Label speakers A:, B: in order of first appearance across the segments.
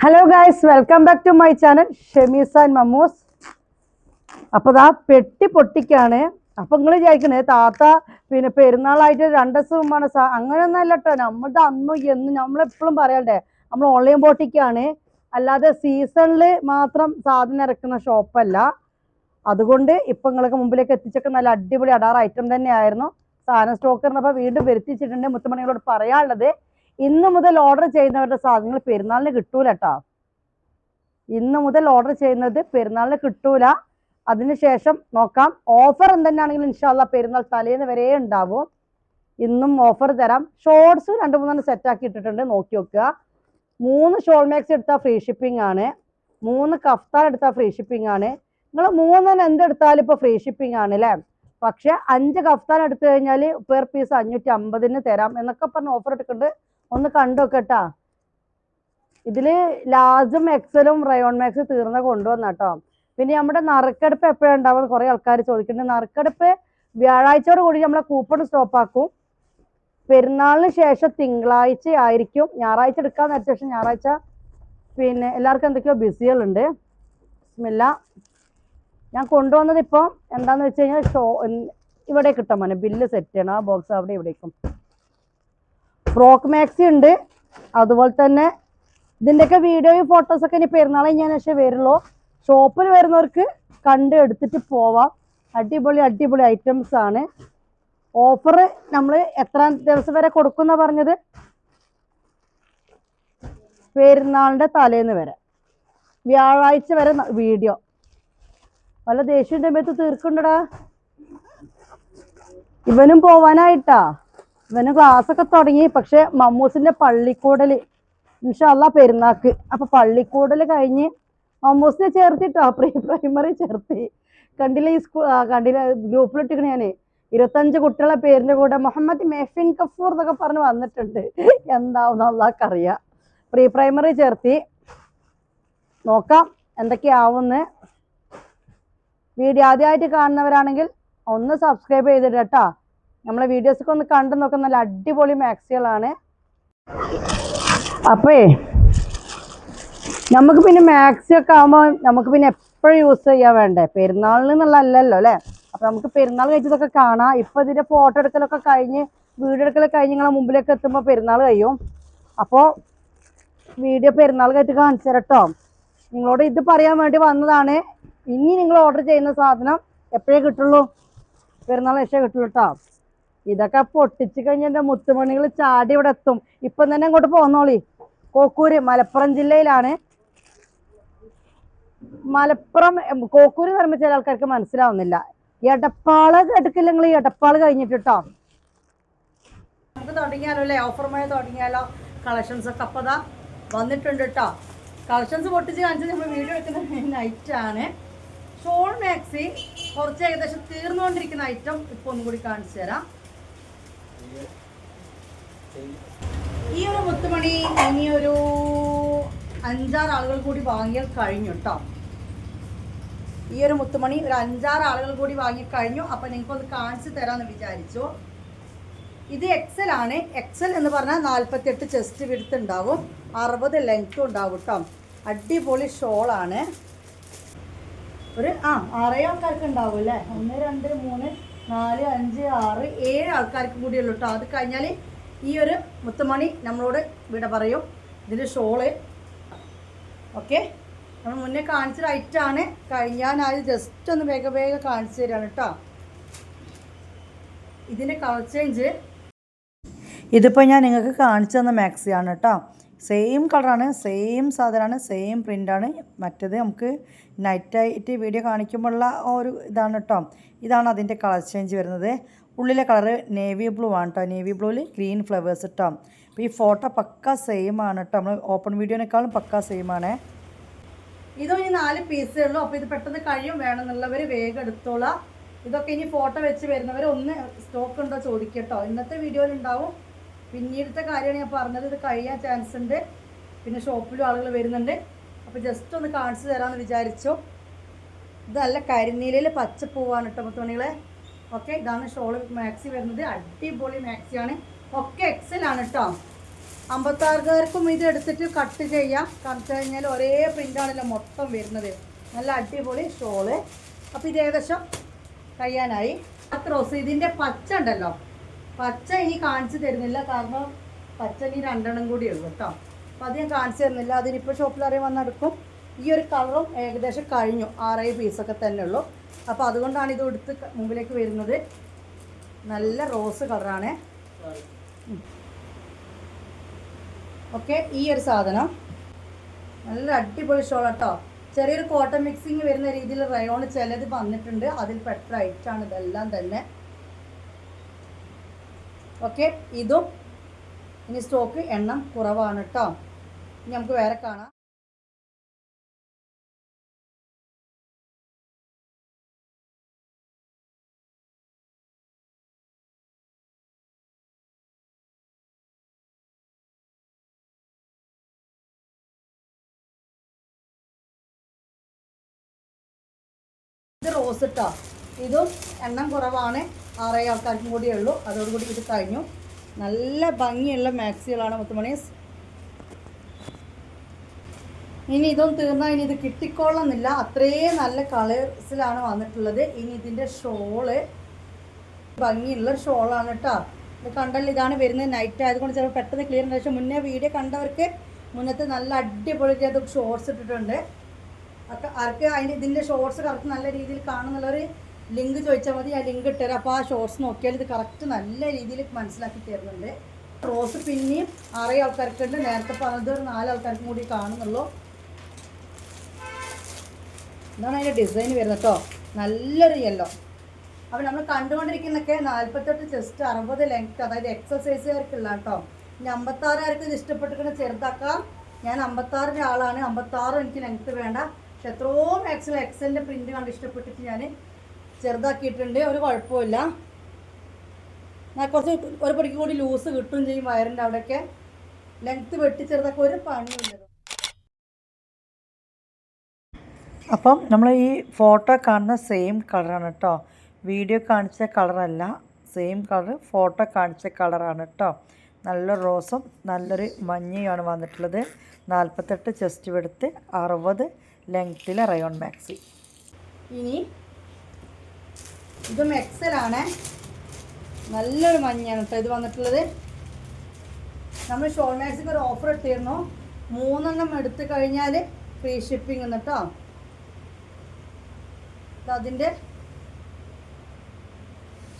A: Hello guys, welcome back to my channel Shemeesa and Mammoos. അപ്പോൾ ആ പെട്ടി പൊട്ടിക്കാണ്. അപ്പം നിങ്ങൾ വിചാരിക്കണേ താത്ത പിന്നെ പെരുന്നാളായിട്ട് 2 ദിവസം മുമ്പാണ് അങ്ങനെയൊന്നും അല്ല കേട്ടോ. നമ്മളുടെ അന്നും എന്നും നമ്മളെപ്പോഴും പറയണ്ടേ, നമ്മൾ ഓൺലൈൻ പൊട്ടിക്കാണ്, അല്ലാതെ സീസണിൽ മാത്രം സാധനം ഇറക്കുന്ന ഷോപ്പല്ല. അതുകൊണ്ട് ഇപ്പം നിങ്ങൾക്ക് മുമ്പിലേക്ക് എത്തിച്ചൊക്കെ നല്ല അടിപൊളി അടാർ ഐറ്റം തന്നെയായിരുന്നു. സാധനം സ്റ്റോക്ക് ഇരുന്നപ്പോൾ വീണ്ടും വരുത്തിച്ചിട്ടുണ്ട്. മുത്തുമണികളോട് പറയാനുള്ളത്, ഇന്ന് മുതൽ ഓർഡർ ചെയ്യുന്നവരുടെ സാധനങ്ങൾ പെരുന്നാളിന് കിട്ടൂല കേട്ടോ. ഇന്ന് മുതൽ ഓർഡർ ചെയ്യുന്നത് പെരുന്നാളിന് കിട്ടൂല. അതിനുശേഷം നോക്കാം. ഓഫർ എന്തെന്നാണെങ്കിലും ഇൻഷാല്ല പെരുന്നാൾ തലേന്ന് വരെ ഉണ്ടാവും. ഇന്നും ഓഫർ തരാം. ഷോർട്സ് 2-3 സെറ്റാക്കി ഇട്ടിട്ടുണ്ട്, നോക്കി നോക്കുക. 3 ഷോൾ മാക്സ് എടുത്താൽ ഫ്രീ ഷിപ്പിംഗ് ആണ്. 3 കഫ്താൻ എടുത്താൽ ഫ്രീ ഷിപ്പിംഗ് ആണ്. നിങ്ങൾ 3 എന്തെടുത്താലും ഇപ്പോൾ ഫ്രീ ഷിപ്പിംഗ് ആണ് അല്ലേ. പക്ഷെ 5 കഫ്താൻ എടുത്തു കഴിഞ്ഞാൽ പെർ പീസ് 550 തരാം എന്നൊക്കെ പറഞ്ഞ് ഓഫർ എടുക്കുന്നുണ്ട്. ഒന്ന് കണ്ടുനോക്കട്ടാ. ഇതില് ലാർജും എക്സലും റയോൺ മാക്സ് തീർന്ന കൊണ്ടുവന്ന കേട്ടോ. പിന്നെ നമ്മുടെ നറുക്കെടുപ്പ് എപ്പോഴാണ് ഉണ്ടാവുന്നത് കുറെ ആൾക്കാർ ചോദിക്കുന്നുണ്ട്. നറുക്കെടുപ്പ് വ്യാഴാഴ്ചയോട് കൂടി നമ്മളെ കൂപ്പൺ സ്റ്റോപ്പ് ആക്കും. പെരുന്നാളിന് ശേഷം തിങ്കളാഴ്ച ആയിരിക്കും. ഞായറാഴ്ച എടുക്കാന്ന് വെച്ച ശേഷം ഞായറാഴ്ച പിന്നെ എല്ലാവർക്കും എന്തൊക്കെയോ ബിസികളുണ്ട്. ബിസ്മില്ല. ഞാൻ കൊണ്ടുവന്നത് ഇപ്പോൾ എന്താന്ന് വെച്ച് കഴിഞ്ഞാൽ ഇവിടെ കിട്ടാൻ മോനെ ബില്ല് സെറ്റ് ചെയ്യണം. ആ ബോക്സ് അവിടെ ഇവിടേക്കും. ഫ്രോക്ക് മാക്സി ഉണ്ട്. അതുപോലെ തന്നെ ഇതിൻ്റെയൊക്കെ വീഡിയോയും ഫോട്ടോസൊക്കെ ഇനി പെരുന്നാൾ കഴിഞ്ഞതിന് ശേഷം വരുള്ളൂ. ഷോപ്പിൽ വരുന്നവർക്ക് കണ്ട് എടുത്തിട്ട് പോവാം. അടിപൊളി അടിപൊളി ഐറ്റംസ് ആണ്. ഓഫർ നമ്മൾ എത്ര ദിവസം വരെ കൊടുക്കുന്ന പറഞ്ഞത്? പെരുന്നാളിൻ്റെ തലേന്ന് വരെ, വ്യാഴാഴ്ച വരെ വീഡിയോ. വല്ല ദേഷ്യം സമയത്ത് തീർക്കുന്നുണ്ടടാ. ഇവനും പോവാനായിട്ടാ. ഇവന് ക്ലാസ്സൊക്കെ തുടങ്ങി. പക്ഷെ മമ്മൂസിന്റെ പള്ളിക്കൂടൽ ഇൻഷാല്ലാ പെരുന്നാക്ക്. അപ്പൊ പള്ളിക്കൂടൽ കഴിഞ്ഞ് മമ്മൂസിനെ ചേർത്തിട്ടോ, പ്രീ പ്രൈമറി ചേർത്തി. കണ്ടില്ല ഈ കണ്ടില്ല ഗ്രൂപ്പിലിട്ടിക്കണ ഞാന് 25 കുട്ടികളെ പേരിന്റെ കൂടെ മുഹമ്മദ് മെഹ്ഫിൻ കഫൂർ എന്നൊക്കെ പറഞ്ഞ് വന്നിട്ടുണ്ട്. എന്താവുന്ന അള്ളാഹ്ക്കറിയാം. പ്രീ പ്രൈമറി ചേർത്തി. നോക്കാം എന്തൊക്കെയാവുന്ന്. വീഡിയോ ആദ്യമായിട്ട് കാണുന്നവരാണെങ്കിൽ ഒന്ന് സബ്സ്ക്രൈബ് ചെയ്തിട്ട് കേട്ടോ. നമ്മളെ വീഡിയോസൊക്കെ ഒന്ന് കണ്ടു നോക്കാം. നല്ല അടിപൊളി മാക്സികളാണ്. അപ്പേ നമുക്ക് പിന്നെ മാക്സി ഒക്കെ ആകുമ്പോൾ നമുക്ക് പിന്നെ എപ്പോഴും യൂസ് ചെയ്യാൻ വേണ്ടേ, പെരുന്നാളിന് എന്നുള്ളതല്ലല്ലോ അല്ലേ. അപ്പം നമുക്ക് പെരുന്നാൾ കഴിച്ചതൊക്കെ കാണാം. ഇപ്പം ഇതിൻ്റെ ഫോട്ടോ എടുക്കലൊക്കെ കഴിഞ്ഞ് വീഡിയോ എടുക്കലൊക്കെ കഴിഞ്ഞ് നിങ്ങളെ മുമ്പിലേക്ക് എത്തുമ്പോൾ പെരുന്നാൾ കഴിയും. അപ്പോൾ വീഡിയോ പെരുന്നാൾ കഴിച്ച് കാണിച്ചു തരാം കേട്ടോ. നിങ്ങളോട് ഇത് പറയാൻ വേണ്ടി വന്നതാണ്. ഇനി നിങ്ങൾ ഓർഡർ ചെയ്യുന്ന സാധനം എപ്പോഴേ കിട്ടുള്ളൂ? പെരുന്നാൾ ശേഷം കിട്ടുള്ളൂ കേട്ടോ. ഇതൊക്കെ പൊട്ടിച്ച് കഴിഞ്ഞ എൻ്റെ മുത്തുമണികൾ ചാടി ഇവിടെ എത്തും. ഇപ്പം തന്നെ ഇങ്ങോട്ട് പോന്നോളി. കോക്കൂര് മലപ്പുറം ജില്ലയിലാണ്. മലപ്പുറം കോക്കൂര് എന്ന് പറയുമ്പോൾ ചില ആൾക്കാർക്ക് മനസ്സിലാവുന്നില്ല. എടപ്പാള് കേട്ടിട്ടില്ല നിങ്ങൾ? എടപ്പാള് കഴിഞ്ഞിട്ട് കേട്ടോ. നമുക്ക് തുടങ്ങിയാലോ അല്ലേ? ഓഫറുമായി തുടങ്ങിയാലോ? കളക്ഷൻസ് ഒക്കെ അപ്പോൾ അതാ വന്നിട്ടുണ്ട് കേട്ടോ. കളക്ഷൻസ് പൊട്ടിച്ച് കാണിച്ചത് നമ്മൾ വീഡിയോ എടുക്കുന്ന നൈറ്റാണ്. ഷോൾ മാക്സി കുറച്ച് ഏകദേശം തീർന്നുകൊണ്ടിരിക്കുന്ന ഐറ്റം ഇപ്പോൾ ഒന്നും കൂടി കാണിച്ചു തരാം. ഈ ഒരു മുത്തുമണി ഇനിയൊരു 5-6 ആളുകൾ കൂടി വാങ്ങിയാൽ കഴിഞ്ഞു കേട്ടോ. ഈ ഒരു മുത്തുമണി ഒരു 5-6 ആളുകൾ കൂടി വാങ്ങി കഴിഞ്ഞു. അപ്പം നിങ്ങൾക്കൊന്ന് കാണിച്ചു തരാമെന്ന് വിചാരിച്ചു. ഇത് എക്സൽ ആണ്. എക്സൽ എന്ന് പറഞ്ഞാൽ 48 ചെസ്റ്റ് വിഡ്ത്ത് ഉണ്ടാവും, 60 ലെങ്ത്തും ഉണ്ടാവും കേട്ടോ. അടിപൊളി ഷോളാണ്. ഒരു 6 ആൾക്കാർക്ക് ഉണ്ടാവും അല്ലേ. 1 2 3 4 5 6 7 ആൾക്കാർക്ക് കൂടിയുള്ളൂ കേട്ടോ. അത് കഴിഞ്ഞാൽ ഈ ഒരു മുത്തുമണി നമ്മളോട് ഇവിടെ പറയും. ഇതിൻ്റെ ഷോള് ഓക്കെ നമ്മൾ മുന്നേ കാണിച്ചൊരു ഐറ്റാണ്. കഴിഞ്ഞാൽ ജസ്റ്റ് ഒന്ന് വേഗം കാണിച്ചു തരാണ് കേട്ടോ. ഇതിൻ്റെ കളർ ചേഞ്ച് ഇതിപ്പോൾ ഞാൻ നിങ്ങൾക്ക് കാണിച്ചു തന്ന മാക്സിയാണ് കേട്ടോ. സെയിം കളറാണ്, സെയിം സാധനമാണ്, സെയിം പ്രിൻ്റാണ്. മറ്റേത് നമുക്ക് നൈറ്റായിട്ട് വീഡിയോ കാണിക്കുമ്പോഴുള്ള ഒരു ഇതാണ് കേട്ടോ. ഇതാണ് അതിൻ്റെ കളർ ചേഞ്ച് വരുന്നത്. ഉള്ളിലെ കളറ് നേവി ബ്ലൂ ആണ് കേട്ടോ. നേവി ബ്ലൂവിൽ ഗ്രീൻ ഫ്ലവേഴ്സ് കേട്ടോ. അപ്പോൾ ഈ ഫോട്ടോ പക്ക സെയിം ആണ് കേട്ടോ. നമ്മൾ ഓപ്പൺ വീഡിയോനേക്കാളും പക്ക സെയിം ആണ്. ഇതും ഇനി 4 പീസേ ഉള്ളൂ. അപ്പോൾ ഇത് പെട്ടെന്ന് കഴിയും. വേണമെന്നുള്ളവർ വേഗം എടുത്തോളാം. ഇതൊക്കെ ഇനി ഫോട്ടോ വെച്ച് വരുന്നവർ ഒന്ന് സ്റ്റോക്ക് ഉണ്ടോ ചോദിക്കട്ടോ. ഇന്നത്തെ വീഡിയോയിൽ ഉണ്ടാവും. പിന്നീടത്തെ കാര്യമാണ് ഞാൻ പറഞ്ഞത്. ഇത് കഴിയാൻ ചാൻസ് ഉണ്ട്. പിന്നെ ഷോപ്പിലും ആളുകൾ വരുന്നുണ്ട്. അപ്പോൾ ജസ്റ്റ് ഒന്ന് കാണിച്ചു തരാമെന്ന് വിചാരിച്ചു. ഇത് നല്ല കരിനീലയിൽ പച്ചപ്പൂവാണ് കേട്ടോ മുത്തുമണികളെ. ഓക്കെ, ഇതാണ് ഷോൾ മാക്സി വരുന്നത്. അടിപൊളി മാക്സിയാണ്. ഒക്കെ എക്സൽ ആണ് കേട്ടോ. 56കാർക്കും ഇത് എടുത്തിട്ട് കട്ട് ചെയ്യാം. കാണിച്ചു കഴിഞ്ഞാൽ ഒരേ പ്രിൻ്റാണല്ലോ മൊത്തം വരുന്നത്. നല്ല അടിപൊളി ഷോള്. അപ്പോൾ ഇത് ഏകദേശം കഴിയാനായി. റോസ് ഇതിൻ്റെ പച്ച ഉണ്ടല്ലോ, പച്ച ഇനി കാണിച്ചു തരുന്നില്ല, കാരണം പച്ച ഇനി 2 കൂടിയേ ഉള്ളൂ കേട്ടോ. അപ്പോൾ അത് ഞാൻ കാണിച്ചു തരുന്നില്ല, അതിനിപ്പോൾ ഷോപ്പിൽ അറിയാൻ വന്നെടുക്കും. ഈ ഒരു കളറും ഏകദേശം കഴിഞ്ഞു, 6 പീസൊക്കെ തന്നെ ഉള്ളൂ. അപ്പോൾ അതുകൊണ്ടാണ് ഇത് എടുത്ത് മുമ്പിലേക്ക് വരുന്നത്. നല്ല റോസ് കളറാണ്. ഓക്കെ, ഈ ഒരു സാധനം നല്ല അടിപൊളി ഷോൾ കേട്ടോ. ചെറിയൊരു കോട്ടൺ മിക്സിങ് വരുന്ന രീതിയിൽ റയോൺ ചിലത് വന്നിട്ടുണ്ട്, അതിൽ പെട്ട ഐറ്റാണ് ഇതെല്ലാം തന്നെ. ഓക്കെ, ഇതും ഇനി സ്റ്റോക്ക് എണ്ണം കുറവാണ് കേട്ടോ. ഇനി നമുക്ക് വേറെ കാണാം. ഇത് റോസ് ഇട്ടോ, ഇതും എണ്ണം കുറവാണ്, 6 ആൾക്കാർക്കും കൂടിയേ ഉള്ളൂ. അതോടുകൂടി ഇത് കഴിഞ്ഞു. നല്ല ഭംഗിയുള്ള മാക്സികളാണ് മുത്തുമണീസ്. ഇനി ഇതൊന്നും തീർന്നാൽ ഇനി ഇത് കിട്ടിക്കൊള്ളുന്നില്ല, അത്രയും നല്ല കളേഴ്സിലാണ് വന്നിട്ടുള്ളത്. ഇനി ഇതിൻ്റെ ഷോള് ഭംഗിയുള്ള ഷോളാണ് കേട്ടോ. ഇത് കണ്ടല്ലോ, ഇതാണ് വരുന്നത്. നൈറ്റ് ആയതുകൊണ്ട് ചിലപ്പോൾ പെട്ടെന്ന് ക്ലിയർ ഉണ്ട്. പക്ഷേ മുന്നേ വീഡിയോ കണ്ടവർക്ക് മുന്നത്തെ നല്ല അടിപൊളി ഷോർട്സ് ഇട്ടിട്ടുണ്ട്. ആർക്ക് അതിൻ്റെ ഇതിൻ്റെ ഷോർട്സ് കറക്റ്റ് നല്ല രീതിയിൽ കാണുന്നുള്ളൊരു ലിങ്ക് ചോദിച്ചാൽ മതി, ഞാൻ ലിങ്ക് ഇട്ടുതരാം. അപ്പോൾ ആ ഷോർട്സ് നോക്കിയാൽ ഇത് കറക്റ്റ് നല്ല രീതിയിൽ മനസ്സിലാക്കി തരുന്നുണ്ട്. റോസ് പിന്നെയും 6 ആൾക്കാർക്കുണ്ട്, നേരത്തെ പറഞ്ഞത് ഒരു 4 ആൾക്കാർക്കും കൂടി കാണുന്നുള്ളൂ. ഇതാണ് അതിൻ്റെ ഡിസൈൻ വരുന്നത് കേട്ടോ, നല്ലൊരു യെല്ലോ. അപ്പോൾ നമ്മൾ കണ്ടുകൊണ്ടിരിക്കുന്നതൊക്കെ 48 ചെസ്റ്റ്, 60 ലെങ്ത്ത്, അതായത് എക്സസൈസുകാർക്കുള്ള കേട്ടോ. ഇനി 56കാർക്ക് ഇത് ഇഷ്ടപ്പെട്ടിട്ട് ചെറുതാക്കാം. ഞാൻ 56ൻ്റെ ആളാണ്, 56 എനിക്ക് ലെങ്ത്ത് വേണ്ട. പക്ഷെ എത്രയോ എക്സലിൻ്റെ പ്രിൻ്റ് കണ്ട് ഇഷ്ടപ്പെട്ടിട്ട് ഞാൻ ചെറുതാക്കിയിട്ടുണ്ട്. ഒരു കുഴപ്പമില്ല, ഞാൻ കുറച്ച് ഒരു പടിക്ക് കൂടി ലൂസ് കിട്ടുകയും ചെയ്യും വയറിൻ്റെ അവിടെയൊക്കെ. ലെങ്ത്ത് വെട്ടി ചെറുതാക്കി ഒരു പണിയില്ല. അപ്പം നമ്മൾ ഈ ഫോട്ടോ കാണുന്ന സെയിം കളറാണ് കേട്ടോ, വീഡിയോ കാണിച്ച കളറല്ല, സെയിം കളർ ഫോട്ടോ കാണിച്ച കളറാണ് കേട്ടോ. നല്ല റോസും നല്ലൊരു മഞ്ഞയുമാണ് വന്നിട്ടുള്ളത്. 48 ചെസ്റ്റ് വെടുത്ത്, 60 ലെങ്ത്തിലെ റയോൺ മാക്സി. ഇനി ഇതും എക്സലാണ്, നല്ലൊരു മഞ്ഞയാണ് കേട്ടോ ഇത് വന്നിട്ടുള്ളത്. നമ്മൾ ഷോൾ മാക്സിക്ക് ഒരു ഓഫർ ഇട്ടിരുന്നു, 3 എണ്ണം എടുത്തു കഴിഞ്ഞാൽ ഫ്രീ ഷിപ്പിംഗ് എന്ന് കേട്ടോ. അതിൻ്റെ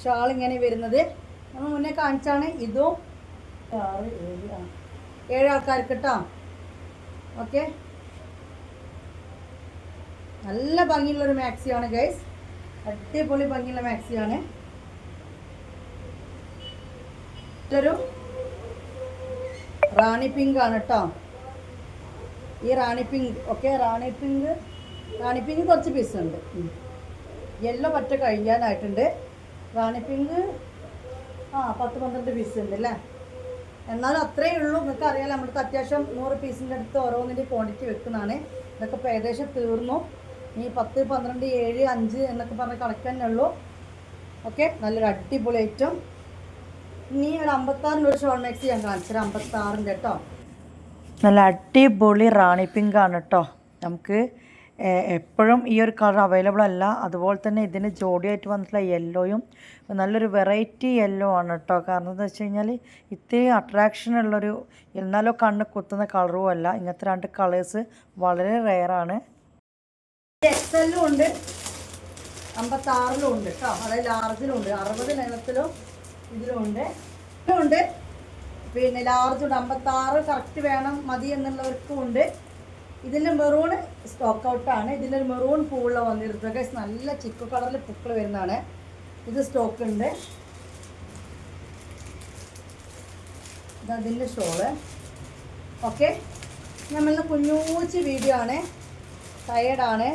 A: ഷാൾ ഇങ്ങനെ വരുന്നത് നമ്മൾ മുന്നേ കാണിച്ചാണ്. ഇതും 7 ആൾക്കാർക്ക് കേട്ടോ. ഓക്കെ, നല്ല ഭംഗിയുള്ളൊരു മാക്സിയാണ് ഗൈസ്, അടിപൊളി ഭംഗിയുള്ള മാക്സിയാണ്. ഇതൊരു റാണി പിങ്ക് ആണ് കേട്ടോ. ഈ റാണി പിങ്ക്, ഓക്കെ, റാണി പിങ്ക് കുറച്ച് പീസ് ഉണ്ട്. യെല്ലോ പറ്റ കഴിയാനായിട്ടുണ്ട്. റാണി പിങ്ക് 10-12 പീസ് ഉണ്ട് അല്ലേ. എന്നാലും അത്രയേ ഉള്ളൂ. നിങ്ങൾക്ക് അറിയാലോ, നമ്മൾക്ക് അത്യാവശ്യം 100 പീസിൻ്റെ അടുത്ത് ഓരോന്നിൻ്റെ ക്വാണ്ടിറ്റി വെക്കുന്നതാണ്. ഇതൊക്കെ ഇപ്പോൾ ഏകദേശം തീർന്നു. ഇനി 10, 12, 7, 5 എന്നൊക്കെ പറഞ്ഞ് കളക്ട് ഉള്ളൂ. ഓക്കെ, നല്ലൊരു അടിപൊളി ഐറ്റം. ഇനി ഒരു 56ൻ്റെ ഒരു ഷോൾ മാക്സി ഞാൻ കാണിച്ചത്, 56ൻ്റെ കേട്ടോ. നല്ല അടിപൊളി റാണി പിങ്ക് ആണ് കേട്ടോ. നമുക്ക് എപ്പോഴും ഈ ഒരു കളർ അവൈലബിൾ അല്ല. അതുപോലെ തന്നെ ഇതിന് ജോഡിയായിട്ട് വന്നിട്ടുള്ള യെല്ലോയും നല്ലൊരു വെറൈറ്റി യെല്ലോ ആണ് കേട്ടോ. കാരണം എന്താ വെച്ച് കഴിഞ്ഞാൽ ഇത്രയും അട്രാക്ഷൻ ഉള്ളൊരു, എന്നാലോ കണ്ണ് കുത്തുന്ന കളറും അല്ല. ഇങ്ങനത്തെ 2 കളേഴ്സ് വളരെ റെയറാണ്. എക്സലിലും ഉണ്ട്, 56ലും ഉണ്ട് കേട്ടോ, അതായത് ലാർജിലും ഉണ്ട്, 60 നീളത്തിലും ഇതിലും ഉണ്ട്. പിന്നെ ലാർജുണ്ട്, 56 കറക്റ്റ് വേണം മതി എന്നുള്ളവർക്കും ഉണ്ട്. ഇതിൻ്റെ മെറൂൺ സ്റ്റോക്ക് ഔട്ടാണ്. ഇതിലൊരു മെറൂൺ പൂവുള്ള വന്നിരുന്നത് നല്ല ചിക്കു കളറിൽ പൂക്കൾ വരുന്നതാണ്. ഇത് സ്റ്റോക്ക് ഉണ്ട്. ഇതതിൻ്റെ ഷോള്. ഓക്കെ, നമ്മളുടെ കുഞ്ഞൂച്ചി വീഡിയോ ആണ്, ടയേർഡാണ്,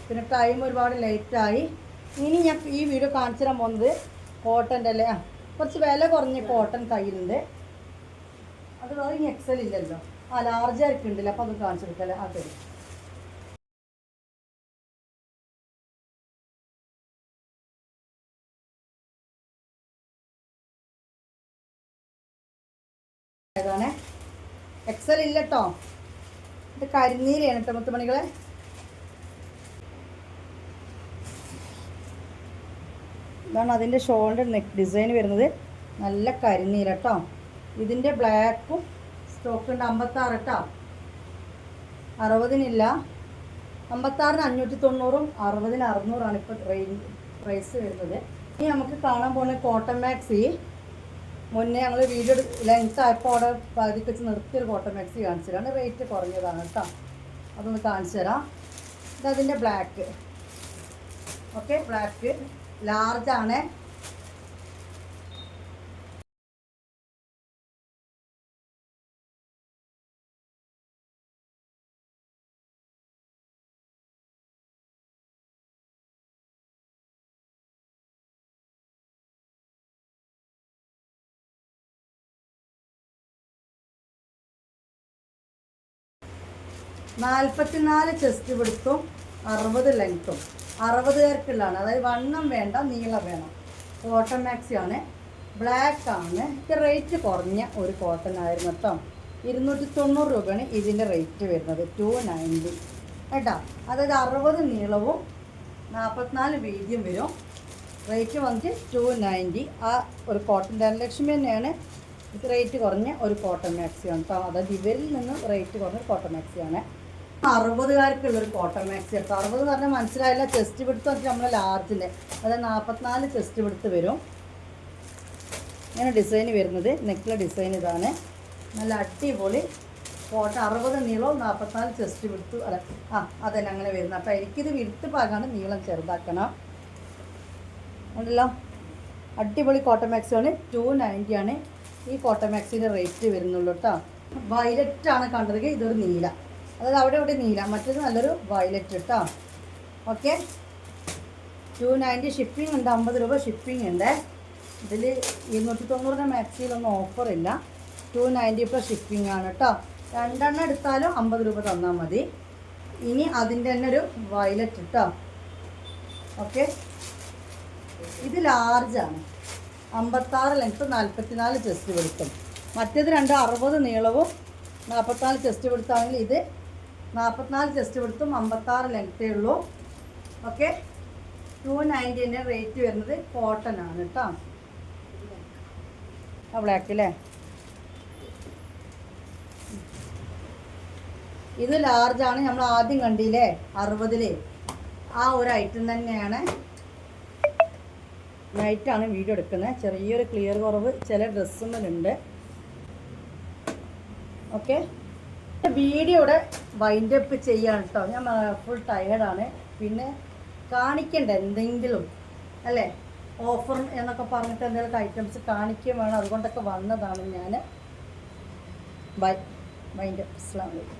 A: പിന്നെ ടൈം ഒരുപാട് ലേറ്റായി. ഇനി ഞാൻ ഈ വീഡിയോ കാണിച്ചു തരാൻ പോകുന്നത് കോട്ടൻ്റെ അല്ലേ, കുറച്ച് വില കുറഞ്ഞ കോട്ടൺ കയ്യിലുണ്ട്. അത് വേറെ ഇനി എക്സൽ ഇല്ലല്ലോ, ലാർജ് ആയിരിക്കുന്നുണ്ടല്ലോ. അപ്പോൾ അത് കാണിച്ചു കൊടുക്കല്ലേ, അതെ. എക്സൽ ഇല്ല കേട്ടോ. ഇത് കരിനീലയാണ് കേട്ടോ മുത്തുമണികളെ. ഇതാണ് അതിൻ്റെ ഷോളിൻ്റെ നെക്ക് ഡിസൈൻ വരുന്നത്. നല്ല കരിനീല കേട്ടോ. ഇതിൻ്റെ ബ്ലാക്കും സ്റ്റോക്ക് ഉണ്ട്. 56 കേട്ടോ. 60-നില്ല. 56-ന് 590, 60-ന് 600 ഇപ്പോൾ പ്രൈസ് വരുന്നത്. ഇനി നമുക്ക് കാണാൻ പോകുന്ന കോട്ടൺ മാക്സി. മുന്നേ ഞങ്ങൾ വീഡിയോ ലെങ്ത് ആയപ്പോൾ അവിടെ പകുതിക്ക് വെച്ച് നിർത്തിയൊരു കോട്ടൺ മാക്സി കാണിച്ചു തരാണ്. റേറ്റ് കുറഞ്ഞതാണ് കേട്ടോ. അതൊന്ന് കാണിച്ചു തരാം. ഇതതിൻ്റെ ബ്ലാക്ക്. ഓക്കെ, ബ്ലാക്ക് ലാർജാണ്. നാൽപ്പത്തിനാല് ചെസ്റ്റ് വിടുത്തും 60 ലെങ്ത്തും. 60-കാർക്കുള്ളതാണ്. അതായത് വണ്ണം വേണ്ട, നീളം വേണം. കോട്ടൺ മാക്സി ആണ്. ബ്ലാക്ക് ആണ്. ഇത് റേറ്റ് കുറഞ്ഞ ഒരു കോട്ടൺ ആയിരുന്നു കേട്ടോ. 290 രൂപയാണ് ഇതിൻ്റെ റേറ്റ് വരുന്നത്. 290 കേട്ടോ. അതായത് 60 നീളവും 44 വീതിയും വരും. റേറ്റ് വന്നിട്ട് 290. ആ ഒരു കോട്ടൺ ധനലക്ഷ്മി തന്നെയാണ്. ഇത് റേറ്റ് കുറഞ്ഞ ഒരു കോട്ടൺ മാക്സിയാണ് കേട്ടോ. അതായത് ഇവരിൽ നിന്ന് റേറ്റ് കുറഞ്ഞ കോട്ടൺ മാക്സിയാണ്. 60-കാർക്കുള്ളൊരു കോട്ടൺ മാക്സി കേട്ടോ. 60 പറഞ്ഞാൽ മനസ്സിലായില്ല. ചെസ്റ്റ് വിടുത്ത് വെച്ചാൽ നമ്മളെ ലാർജിൻ്റെ, അതായത് 44 ചെസ്റ്റ് വിടുത്ത് വരും. ഇങ്ങനെ ഡിസൈൻ വരുന്നത്. നെക്കിലെ ഡിസൈൻ ഇതാണ്. നല്ല അടിപൊളി കോട്ടൺ. 60 നീളവും 44 ചെസ്റ്റ് വിടുത്ത്. അല്ല, അതന്നെ അങ്ങനെ വരുന്നത്. അപ്പോൾ എനിക്കിത് വിടുത്ത് പാകാണ്, നീളം ചെറുതാക്കണം. ഉണ്ടല്ലോ, അടിപൊളി കോട്ടൺ മാക്സിയാണ്. 290 ആണ് ഈ കോട്ടൺ മാക്സിൻ്റെ റേറ്റ് വരുന്നുള്ളൂ കേട്ടോ. വയലറ്റാണ് കണ്ടത്. ഇതൊരു നീല, അതായത് അവിടെ ഇവിടെ നീല, മറ്റേത് നല്ലൊരു വയലറ്റ് കേട്ടോ. ഓക്കെ, 290. ഷിപ്പിംഗ് ഉണ്ട്. 50 രൂപ ഷിപ്പിംഗ് ഉണ്ട്. ഇതിൽ 290 മാക്സിയിലൊന്നും ഓഫറില്ല. 290 ഇപ്പോൾ ഷിപ്പിംഗ് ആണ് കേട്ടോ. 2 എണ്ണം എടുത്താലും 50 രൂപ തന്നാൽ മതി. ഇനി അതിൻ്റെ തന്നെ ഒരു വയലറ്റ് കേട്ടോ. ഓക്കെ, ഇത് ലാർജാണ്. 56 ലെങ്ത്ത്, 44 ചെസ്റ്റ് വെളുത്തും. മറ്റേത് 60 നീളവും 44 ചെസ്റ്റ് വെളുത്താണെങ്കിൽ ഇത് 44 ചെസ്റ്റ് വെളുത്തും 56 ലെങ്ത്തേ ഉള്ളൂ. ഓക്കെ, 290 റേറ്റ് വരുന്നത്. കോട്ടൺ ആണ് കേട്ടോ. ആ ബ്ലാക്ക് അല്ലേ. ഇത് ലാർജാണ്. നമ്മൾ ആദ്യം കണ്ടില്ലേ 60-ൽ, ആ ഒരു ഐറ്റം തന്നെയാണ്. നൈറ്റാണ് വീഡിയോ എടുക്കുന്നത്. ചെറിയൊരു ക്ലിയർ കുറവ് ചില ഡ്രസ്സുകളുണ്ട്. ഓക്കെ, വീഡിയോ ഇവിടെ വൈൻഡ് അപ്പ് ചെയ്യാണ് കേട്ടോ. ഞാൻ ഫുൾ ടയേർഡാണ്. പിന്നെ കാണിക്കണ്ട എന്തെങ്കിലും അല്ലേ, ഓഫർ എന്നൊക്കെ പറഞ്ഞിട്ട് എന്തെങ്കിലും ഐറ്റംസ് കാണിക്കുകയും വേണം. അതുകൊണ്ടൊക്കെ വന്നതാണ് ഞാൻ. ബൈ. Wind up. അസ്സലാമു അലൈക്കും.